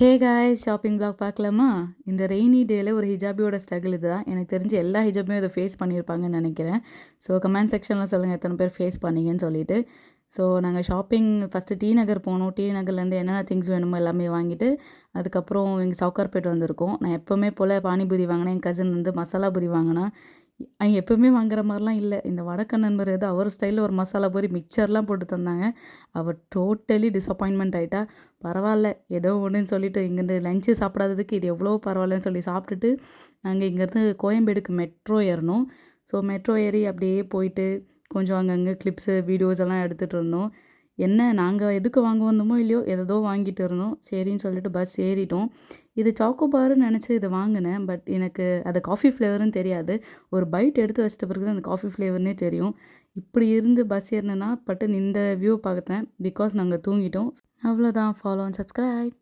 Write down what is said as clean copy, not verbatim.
Hey guys shopping vlog பார்க்கலாமா? இந்த rainy டேல ஒரு ஹிஜாபியோட ஸ்ட்ரகிள் இதுதான். எனக்கு தெரிஞ்சு எல்லா ஹிஜாபுமே இதை ஃபேஸ் பண்ணியிருப்பாங்கன்னு நினைக்கிறேன். ஸோ கமெண்ட் செக்ஷனில் சொல்லுங்கள் எத்தனை பேர் ஃபேஸ் பண்ணீங்கன்னு சொல்லிட்டு. ஸோ நாங்கள் ஷாப்பிங் ஃபஸ்ட்டு டி நகர் போனோம். டி நகர்லேருந்து என்னென்ன திங்ஸ் வேணுமோ எல்லாமே வாங்கிட்டு அதுக்கப்புறம் இங்கே சவுகார்பேட் வந்திருக்கோம். நான் எப்போவுமே போல் பானிபூரி வாங்கினேன். என் கசின் வந்து மசாலா பூரி வாங்கினா. அவங்க எப்பவுமே வாங்குற மாதிரிலாம் இல்லை. இந்த வடக்கன் நண்பர் ஏதோ அவர் ஸ்டைலில் ஒரு மசாலா பூரி மிக்சர்லாம் போட்டு தந்தாங்க. அவள் டோட்டலி டிசப்பாயின்மெண்ட் ஆகிட்டா. பரவாயில்ல ஏதோ ஒன்றுன்னு சொல்லிட்டு இங்கேருந்து லஞ்சு சாப்பிடாததுக்கு இது எவ்வளோ பரவாயில்லன்னு சொல்லி சாப்பிட்டுட்டு நாங்கள் இங்கேருந்து கோயம்பேடுக்கு மெட்ரோ ஏறினோம். ஸோ மெட்ரோ ஏறி அப்படியே போயிட்டு கொஞ்சம் அங்கங்கே கிளிப்ஸு வீடியோஸ் எல்லாம் எடுத்துகிட்டு இருந்தோம். என்ன நாங்கள் எதுக்கு வாங்க வந்தோமோ இல்லையோ எதோ வாங்கிட்டு இருந்தோம். சரின்னு சொல்லிட்டு பஸ் ஏறிட்டோம். இது சாக்கோபாருன்னு நினச்சி இதை வாங்கினேன். பட் எனக்கு அது காஃபி ஃப்ளேவருன்னு தெரியாது. ஒரு பைட் எடுத்து வச்சிட்ட பிறகு தான் அந்த காஃபி ஃப்ளேவர்னே தெரியும். இப்படி இருந்து பஸ் ஏறினேன்னா பட்டுன்னு இந்த வியூ பார்த்தேன். பிகாஸ் நாங்கள் தூங்கிட்டோம். அவ்வளோதான். Follow and subscribe.